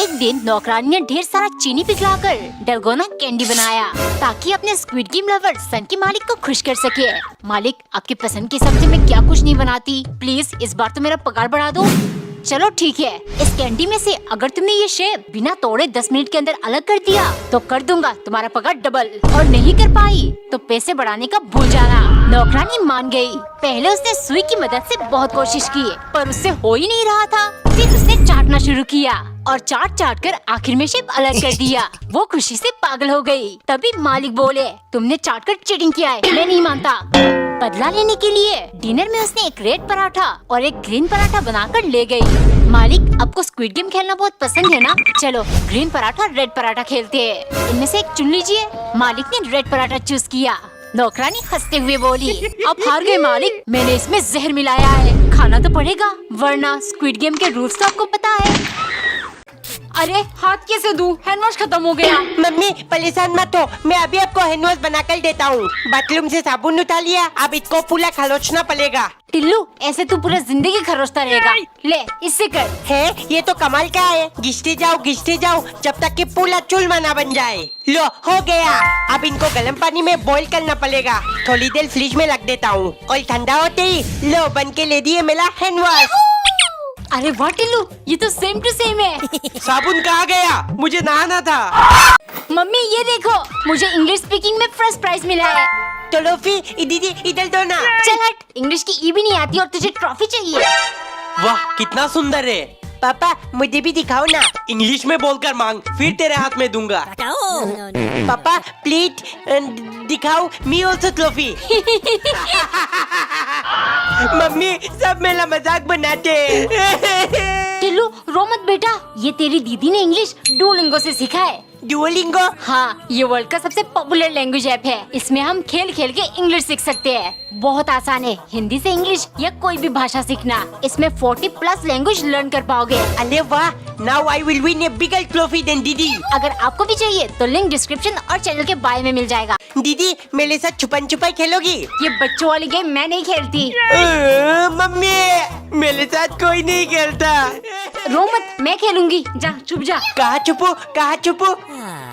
एक दिन नौकरानी ने ढेर सारा चीनी पिघलाकर डलगोना कैंडी बनाया ताकि अपने स्क्विड गेम लवर सन के मालिक को खुश कर सके। मालिक, आपकी पसंद की सब्जी में क्या कुछ नहीं बनाती, प्लीज इस बार तो मेरा पगार बढ़ा दो। चलो ठीक है, इस कैंडी में से अगर तुमने ये शेप बिना तोड़े 10 मिनट के अंदर अलग कर दिया तो कर दूंगा तुम्हारा पगार डबल, और नहीं कर पाई तो पैसे बढ़ाने का भूल जाना। नौकरानी मान गई। पहले उसने सुई की मदद से बहुत कोशिश की पर उससे हो ही नहीं रहा था। फिर उसने चाटना शुरू किया और चाट चाट कर आखिर में शेप अलग कर दिया। वो खुशी से पागल हो गई। तभी मालिक बोले, तुमने चाट कर चीटिंग किया है, मैं नहीं मानता। बदला लेने के लिए डिनर में उसने एक रेड पराठा और एक ग्रीन पराठा बनाकर ले गई। मालिक, आपको स्क्विड गेम खेलना बहुत पसंद है ना? चलो ग्रीन पराठा रेड पराठा खेलते हैं, इनमें से एक चुन लीजिए। मालिक ने रेड पराठा चूज किया। नौकरानी हंसते हुए बोली, आप हार गए मालिक, मैंने इसमें जहर मिलाया है, खाना तो पड़ेगा, वरना स्क्विड गेम के रूल्स तो आपको पता है। अरे हाथ कैसे दूं? हैंड वॉश खत्म हो गया। मम्मी परेशान मत हो, मैं अभी आपको हैंड वॉश बना कर देता हूँ। बाथरूम से साबुन उठा लिया, अब इसको पूरा खरोचना पड़ेगा। टिल्लू, ऐसे तू पूरा जिंदगी खरोचता रहेगा। ले इससे कर। है ये तो कमाल का है, घिसते जाओ जब तक कि पूरा चूल्हा ना बन जाए। लो हो गया। अब इनको गर्म पानी में बॉईल करना पड़ेगा। थोड़ी देर फ्रिज में रख देता हूँ और ठंडा होते ही लो बन के ले दिए मेरा हैंड वॉश। अरे वाह टिल्लू, ये तो सेम टू सेम है। साबुन कहाँ गया? मुझे नहाना था। मम्मी ये देखो, मुझे इंग्लिश स्पीकिंग में फर्स्ट प्राइज मिला है। ट्रॉफी दीदी इधर दो ना। चल हट, इंग्लिश की ई भी नहीं आती और तुझे ट्रॉफी चाहिए। वाह कितना सुंदर है। पापा मुझे भी दिखाओ ना। इंग्लिश में बोलकर मांग, फिर तेरे हाथ में दूंगा। पापा प्लीज दिखाओ मी ऑल्सो ट्रॉफी। मम्मी सब मेरा मजाक बनाते। टिल्लू रो मत बेटा, ये तेरी दीदी ने इंग्लिश डुओलिंगो से सीखा है। डुओलिंगो? हाँ, ये वर्ल्ड का सबसे पॉपुलर लैंग्वेज ऐप है। इसमें हम खेल खेल के इंग्लिश सीख सकते हैं। बहुत आसान है, हिंदी से इंग्लिश या कोई भी भाषा सीखना। इसमें 40+ लैंग्वेज लर्न कर पाओगे। अरे वाह, now I will win a bigger trophy than दीदी। अगर आपको भी चाहिए तो लिंक डिस्क्रिप्शन और चैनल के बायो में मिल जाएगा। दीदी मेरे साथ छुपन छुपाई खेलोगी? ये बच्चों वाली गेम मैं नहीं खेलती। मम्मी मेरे साथ कोई नहीं खेलता। रो मत, मैं खेलूंगी, जा छुप जा। कहाँ छुपो?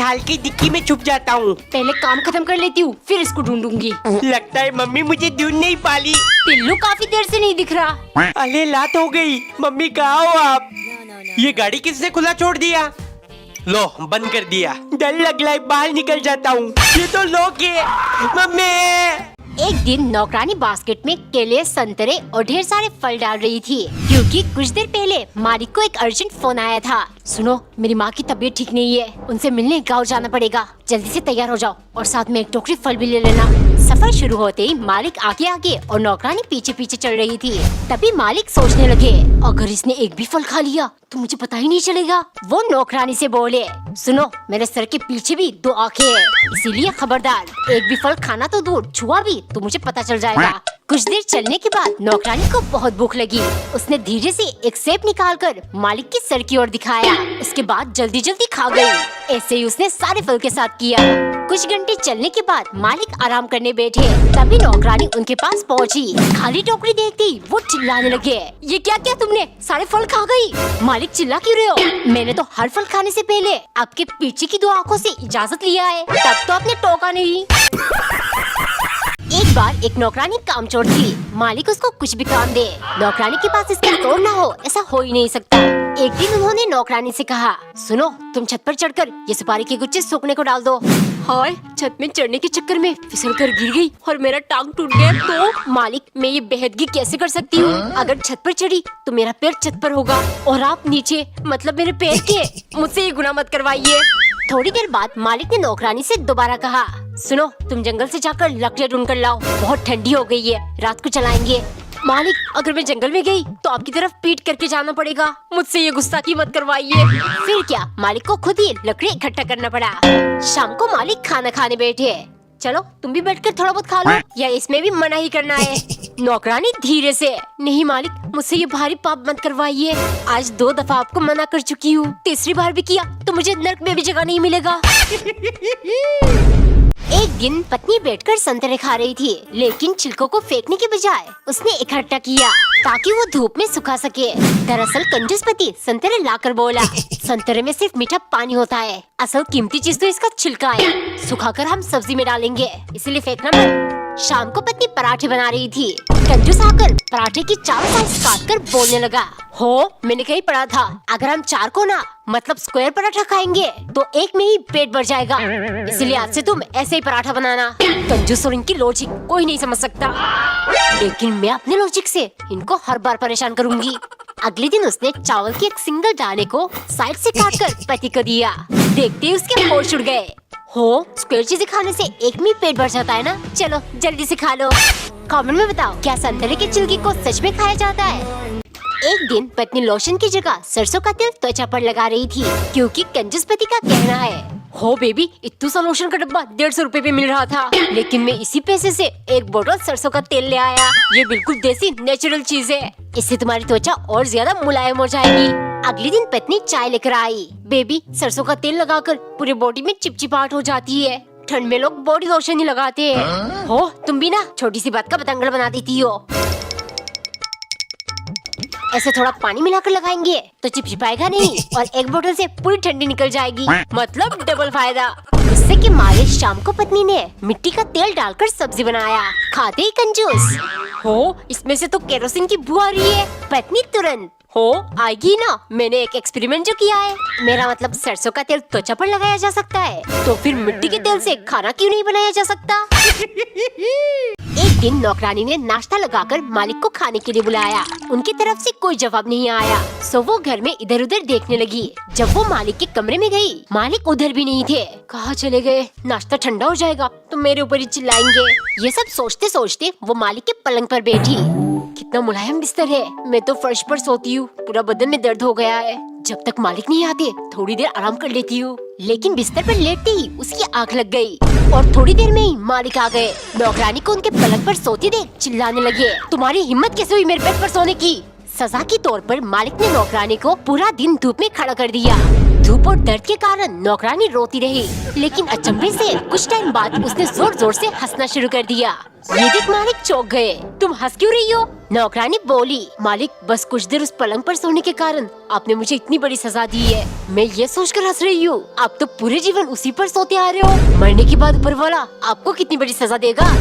थाल की डिक्की में छुप जाता हूँ। पहले काम खत्म कर लेती हूँ, फिर इसको ढूंढूंगी। लगता है मम्मी मुझे ढूंढ नहीं पाली। टिल्लू काफी देर से नहीं दिख रहा। अरे लात हो गई। मम्मी कहाँ हो आप? ये गाड़ी किसने खुला छोड़ दिया? लो बंद कर दिया। डर लग रहा है, बाहर निकल जाता हूँ। ये तो लॉक है। मम्मी एक दिन नौकरानी बास्केट में केले, संतरे और ढेर सारे फल डाल रही थी क्योंकि कुछ देर पहले मालिक को एक अर्जेंट फोन आया था। सुनो, मेरी माँ की तबीयत ठीक नहीं है, उनसे मिलने गाँव जाना पड़ेगा, जल्दी से तैयार हो जाओ और साथ में एक टोकरी फल भी ले लेना। सफर शुरू होते ही मालिक आगे आगे और नौकरानी पीछे पीछे चल रही थी। तभी मालिक सोचने लगे, अगर इसने एक भी फल खा लिया तो मुझे पता ही नहीं चलेगा। वो नौकरानी से बोले, सुनो, मेरे सर के पीछे भी 2 आँखें हैं, इसीलिए खबरदार, एक भी फल खाना तो दूर, छुआ भी तो मुझे पता चल जाएगा। कुछ देर चलने के बाद नौकरानी को बहुत भूख लगी। उसने धीरे से एक सेब निकालकर मालिक के सर की ओर दिखाया। इसके बाद जल्दी जल्दी खा गई। ऐसे ही उसने सारे फल के साथ किया। कुछ घंटे चलने के बाद मालिक आराम करने बैठे, तभी नौकरानी उनके पास पहुंची। खाली टोकरी देखती वो चिल्लाने लगे, ये क्या क्या तुमने सारे फल खा गई? मालिक चिल्ला क्यों रहे हो? मैंने तो हर फल खाने से पहले आपके पीछे की 2 आँखों से इजाजत लिया है, तब तो आपने टोका नहीं। एक बार एक नौकरानी कामचोर थी। मालिक उसको कुछ भी काम दे, नौकरानी के पास इसका तोड़ ना हो, ऐसा हो ही नहीं सकता। एक दिन उन्होंने नौकरानी से कहा, सुनो, तुम छत पर चढ़कर ये सुपारी के गुच्छे सूखने को डाल दो। हाय, छत में चढ़ने के चक्कर में फिसल कर गिर गई और मेरा टांग टूट गया तो? मालिक, मैं ये बेहदगी कैसे कर सकती हूँ? अगर छत पर चढ़ी तो मेरा पैर छत पर होगा और आप नीचे, मतलब मेरे पैर के। मुझसे ये गुनाह मत करवाइए। थोड़ी देर बाद मालिक ने नौकरानी से दोबारा कहा, सुनो, तुम जंगल से जाकर लकड़ियाँ ढूंढ कर लाओ, बहुत ठंडी हो गई है, रात को चलाएंगे। मालिक, अगर मैं जंगल में गई तो आपकी तरफ पीट करके जाना पड़ेगा, मुझसे ये गुस्ताखी मत करवाइए। फिर क्या, मालिक को खुद ही लकड़ी इकट्ठा करना पड़ा। शाम को मालिक खाना खाने बैठे। चलो तुम भी बैठकर थोड़ा बहुत खा लो, या इसमें भी मना ही करना है? नौकरानी धीरे से, नहीं मालिक, मुझसे ये भारी पाप मत करवाइए, आज 2 दफा आपको मना कर चुकी हूँ, तीसरी बार भी किया तो मुझे नर्क में भी जगह नहीं मिलेगा। एक दिन पत्नी बैठकर संतरे खा रही थी, लेकिन छिलकों को फेंकने के बजाय उसने इकट्ठा किया ताकि वो धूप में सुखा सके। दरअसल कंजूस पति संतरे लाकर बोला, संतरे में सिर्फ मीठा पानी होता है, असल कीमती चीज तो इसका छिलका है, सुखाकर हम सब्जी में डालेंगे, इसलिए फेंकना मत। शाम को पत्नी पराठे बना रही थी, कंजूस आकर पराठे की चारों साइड काटकर बोलने लगा, हो मैंने कहीं पढ़ा था, अगर हम चार को ना मतलब स्क्वायर पराठा खाएंगे तो एक में ही पेट भर जाएगा, इसलिए आज से तुम ऐसे ही पराठा बनाना। कंजूस और इनकी लॉजिक कोई नहीं समझ सकता, लेकिन मैं अपने लॉजिक से इनको हर बार परेशान करूंगी। अगले दिन उसने चावल के एक सिंगल दाने को साइड से काटकर पति को दिया। देखते ही उसके होश उड़ गए। हो स्क्वायर चीजें खाने से एक में पेट भर जाता है ना, चलो जल्दी से खा लो। कमेंट में बताओ क्या संतरे के छिलके को सच में खाया जाता है। एक दिन पत्नी लोशन की जगह सरसों का तेल त्वचा पर लगा रही थी, क्योंकि कंजूस पति का कहना है, हो बेबी इत्तू सा लोशन का डब्बा 150 रुपए पे मिल रहा था, लेकिन मैं इसी पैसे से एक बोतल सरसों का तेल ले आया। ये बिल्कुल देसी नेचुरल चीज है, इससे तुम्हारी त्वचा और ज्यादा मुलायम हो जाएगी। अगले दिन पत्नी चाय लेकर आई। बेबी सरसों का तेल लगाकर पूरे बॉडी में चिपचिपाहट हो जाती है, ठंड में लोग बॉडी लोशन ही लगाते हैं। हो तुम भी ना छोटी सी बात का पतंगड़ बना देती हो। ऐसे थोड़ा पानी मिलाकर लगाएंगे तो चिपचिपाएगा नहीं और एक बोतल से पूरी ठंडी निकल जाएगी, मतलब डबल फायदा। गुस्से के मारे शाम को पत्नी ने मिट्टी का तेल डालकर सब्जी बनाया। खाते ही कंजूस, हो इसमें से तो केरोसिन की बू आ रही है। पत्नी तुरंत, हो आएगी ना, मैंने एक एक्सपेरिमेंट जो किया है, मेरा मतलब सरसों का तेल त्वचा पर लगाया जा सकता है, तो फिर मिट्टी के तेल से खाना क्यों नहीं बनाया जा सकता। एक दिन नौकरानी ने नाश्ता लगाकर मालिक को खाने के लिए बुलाया। उनकी तरफ से कोई जवाब नहीं आया, सो वो घर में इधर उधर देखने लगी। जब वो मालिक के कमरे में गई, मालिक उधर भी नहीं थे। कहाँ चले गए, नाश्ता ठंडा हो जाएगा तो मेरे ऊपर ही चिल्लाएंगे। ये सब सोचते सोचते वो मालिक के पलंग पर बैठी। कितना मुलायम बिस्तर है, मैं तो फर्श पर सोती हूँ, पूरा बदन में दर्द हो गया है। जब तक मालिक नहीं आते थोड़ी देर आराम कर लेती हूँ, लेकिन बिस्तर पर लेटते ही उसकी आंख लग गई और थोड़ी देर में ही मालिक आ गए। नौकरानी को उनके पलंग पर सोती देख चिल्लाने लगे, तुम्हारी हिम्मत कैसे हुई मेरे बेड पर सोने की। सजा के तौर पर मालिक ने नौकरानी को पूरा दिन धूप में खड़ा कर दिया। धूप और दर्द के कारण नौकरानी रोती रही, लेकिन अचंभे से कुछ टाइम बाद उसने जोर जोर से हंसना शुरू कर दिया। ये देख मालिक चौंक गए, तुम हंस क्यों रही हो। नौकरानी बोली, मालिक बस कुछ देर उस पलंग पर सोने के कारण आपने मुझे इतनी बड़ी सजा दी है, मैं ये सोचकर हंस रही हूँ आप तो पूरे जीवन उसी पर सोते आ रहे हो, मरने के बाद ऊपर वाला आपको कितनी बड़ी सजा देगा।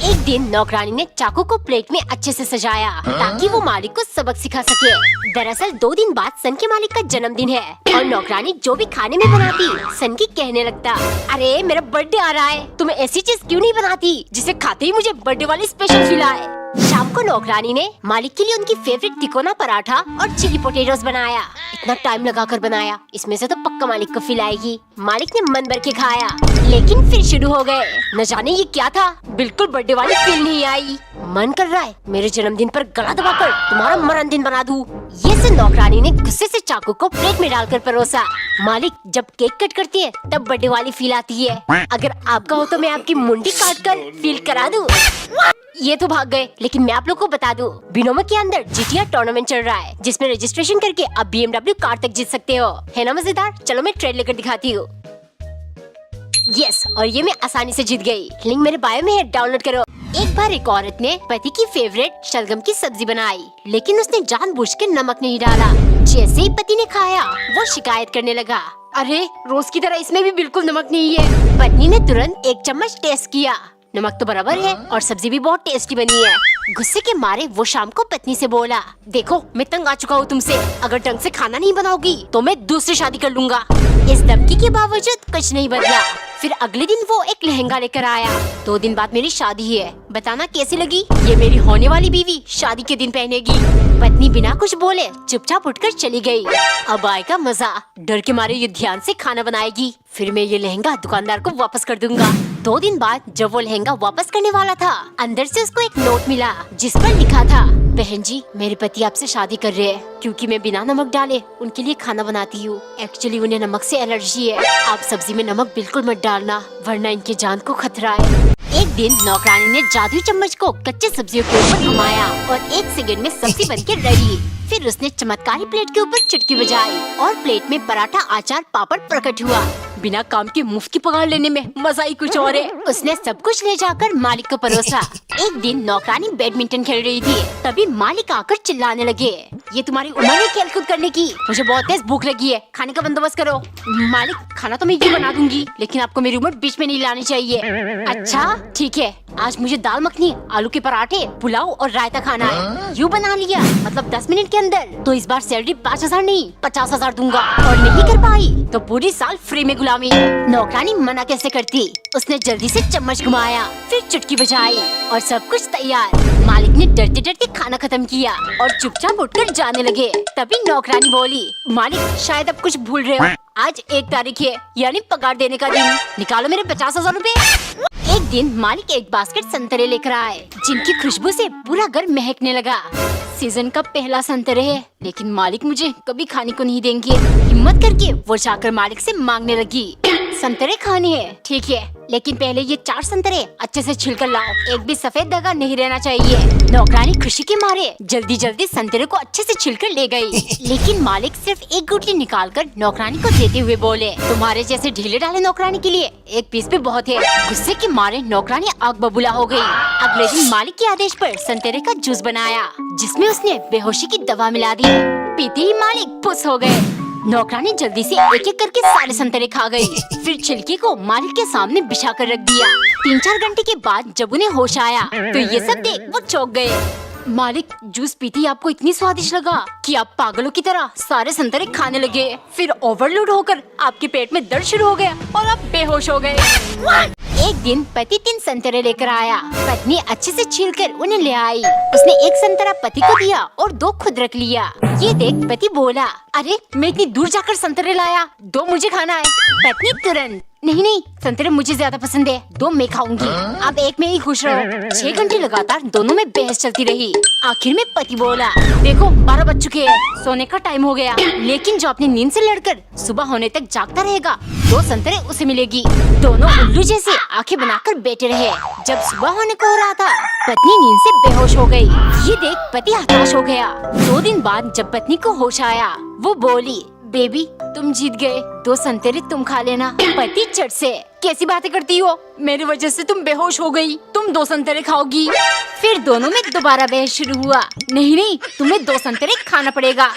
एक दिन नौकरानी ने चाकू को प्लेट में अच्छे से सजाया ताकि वो मालिक को सबक सिखा सके। दरअसल 2 दिन बाद सन के मालिक का जन्मदिन है और नौकरानी जो भी खाने में बनाती सन की कहने लगता, अरे मेरा बर्थडे आ रहा है, तुम ऐसी चीज क्यों नहीं बनाती जिसे खाते ही मुझे बर्थडे वाली स्पेशल फील आए। शाम को नौकरानी ने मालिक के लिए उनकी फेवरेट तिकोना पराठा और चिली पोटेटोज बनाया। इतना टाइम लगाकर बनाया, इसमें से तो पक्का मालिक को खिलाएगी। मालिक ने मन भर के खाया, लेकिन फिर शुरू हो गए। न जाने ये क्या था, बिल्कुल बर्थडे वाली फील नहीं आई। मन कर रहा है मेरे जन्मदिन पर गला दबाकर तुम्हारा मरण दिन बना दूं। ये से नौकरानी ने गुस्से से चाकू को प्लेट में डालकर परोसा। मालिक जब केक कट करती है तब बर्थडे वाली फील आती है, अगर आपका हो तो मैं आपकी मुंडी काट कर फील करा दूं। ये तो भाग गए, लेकिन मैं आप लोग को बता दूं, बिनोमो के अंदर जीटीआर टूर्नामेंट चल रहा है, जिसमें रजिस्ट्रेशन करके आप BMW कार तक जीत सकते हो। है ना मजेदार, चलो मैं ट्रेड लेकर दिखाती हूँ। यस, और ये मैं आसानी से जीत गई। लिंक मेरे बायो में है, डाउनलोड करो। एक बार एक औरत ने पति की फेवरेट शलगम की सब्जी बनाई, लेकिन उसने जानबूझ के नमक नहीं डाला। जैसे ही पति ने खाया वो शिकायत करने लगा, अरे रोज की तरह इसमें भी बिल्कुल नमक नहीं है। पत्नी ने तुरंत 1 चम्मच टेस्ट किया, नमक तो बराबर है और सब्जी भी बहुत टेस्टी बनी है। गुस्से के मारे वो शाम को पत्नी से बोला, देखो मैं तंग आ चुका हूँ तुमसे, अगर ढंग से खाना नहीं बनाओगी तो मैं दूसरी शादी कर लूंगा। इस धमकी के बावजूद कुछ नहीं बदला। फिर अगले दिन वो एक लहंगा लेकर आया। 2 दिन बाद मेरी शादी है, बताना कैसी लगी। ये मेरी होने वाली बीवी शादी के दिन पहनेगी। पत्नी बिना कुछ बोले चुपचाप उठकर चली गई। अब आएगा मजा, डर के मारे ये ध्यान से खाना बनाएगी, फिर मैं ये लहंगा दुकानदार को वापस कर दूंगा। 2 दिन बाद जब वो लहंगा वापस करने वाला था, अंदर से उसको एक नोट मिला जिस पर लिखा था, बहन जी मेरे पति आपसे शादी कर रहे हैं, क्योंकि मैं बिना नमक डाले उनके लिए खाना बनाती हूँ। एक्चुअली उन्हें नमक से एलर्जी है, आप सब्जी में नमक बिल्कुल मत डालना वरना इनकी जान को खतरा है। एक दिन नौकरानी ने जादुई चम्मच को कच्चे सब्जियों के ऊपर घुमाया और 1 सेकंड में सब्जी बनके रेडी। फिर उसने चमत्कारी प्लेट के ऊपर चुटकी बजाई और प्लेट में पराठा, अचार, पापड़ प्रकट हुआ। बिना काम के मुफ्त की पगार लेने में मजा ही कुछ और है। उसने सब कुछ ले जाकर मालिक को परोसा। एक दिन नौकरानी बैडमिंटन खेल रही थी, तभी मालिक आकर चिल्लाने लगे, ये तुम्हारी उम्र है खेल कूद करने की, मुझे बहुत तेज भूख लगी है, खाने का बंदोबस्त करो। मालिक, खाना तो मैं यूँ बना दूंगी, लेकिन आपको मेरी उम्र बीच में नहीं लानी चाहिए। अच्छा ठीक है, आज मुझे दाल मखनी, आलू के पराठे, पुलाव और रायता खाना है। यूँ बना लिया मतलब 10 मिनट के अंदर। तो इस बार सैलरी 5,000 नहीं 50,000 दूंगा, और नहीं कर पाई तो पूरी साल फ्री में गुलामी। नौकरानी मना कैसे करती, उसने जल्दी से चम्मच घुमाया, फिर चुटकी बजाई और सब कुछ तैयार। मालिक ने डरते डरते खाना खत्म किया और चुपचाप उठकर जाने लगे। तभी नौकरानी बोली, मालिक शायद अब कुछ भूल रहे हो, आज 1 तारीख है, यानी पगार देने का दिन, निकालो मेरे 50,000 रूपए। एक दिन मालिक एक बास्केट संतरे लेकर आए, जिनकी खुशबू से पूरा घर महकने लगा। सीजन का पहला संतरे है, लेकिन मालिक मुझे कभी खाने को नहीं देंगे। हिम्मत करके वो जाकर मालिक से मांगने लगी, संतरे खाने हैं, ठीक है, लेकिन पहले ये 4 संतरे अच्छे से छिलकर लाओ, एक भी सफेद दागा नहीं रहना चाहिए। नौकरानी खुशी के मारे जल्दी जल्दी संतरे को अच्छे से छिलकर ले गई, लेकिन मालिक सिर्फ एक गुठली निकालकर नौकरानी को देते हुए बोले, तुम्हारे जैसे ढीले ढाले नौकरानी के लिए 1 पीस भी बहुत है। गुस्से के मारे नौकरानी आग बबूला हो गई। अगले दिन मालिक के आदेश पर संतरे का जूस बनाया, जिसमें उसने बेहोशी की दवा मिला दी। पीते ही मालिक खुश हो गए। नौकरानी जल्दी से एक एक करके सारे संतरे खा गई, फिर छिलके को मालिक के सामने बिछा कर रख दिया। 3-4 घंटे के बाद जब उन्हें होश आया तो ये सब देख वो चौंक गए। मालिक, जूस पीते ही आपको इतनी स्वादिष्ट लगा कि आप पागलों की तरह सारे संतरे खाने लगे, फिर ओवरलोड होकर आपके पेट में दर्द शुरू हो गया और आप बेहोश हो गए। एक दिन पति 3 संतरे लेकर आया, पत्नी अच्छे से छीलकर उन्हें ले आई। उसने 1 संतरा पति को दिया और 2 खुद रख लिया। ये देख पति बोला, अरे मैं इतनी दूर जाकर संतरे लाया, 2 मुझे खाना है। पत्नी तुरंत, नहीं नहीं, संतरे मुझे ज्यादा पसंद है, 2 मैं खाऊंगी, अब 1 में ही खुश रहो। 6 घंटे लगातार दोनों में बहस चलती रही। आखिर में पति बोला, देखो 12 बज चुके हैं, सोने का टाइम हो गया, लेकिन जो अपनी नींद से लड़कर सुबह होने तक जागता रहेगा 2 संतरे उसे मिलेगी। दोनों उल्लू जैसे आंखें बनाकर बैठे रहे। जब सुबह होने को हो रहा था, पत्नी नींद से बेहोश हो गई। ये देख पति हताश हो गया। 2 दिन बाद जब पत्नी को होश आया, वो बोली, बेबी तुम जीत गए, 2 संतरे तुम खा लेना। पति चट से, कैसी बातें करती हो, मेरी वजह से तुम बेहोश हो गई, तुम 2 संतरे खाओगी। फिर दोनों में दोबारा बहस शुरू हुआ, नहीं नहीं, तुम्हें 2 संतरे खाना पड़ेगा।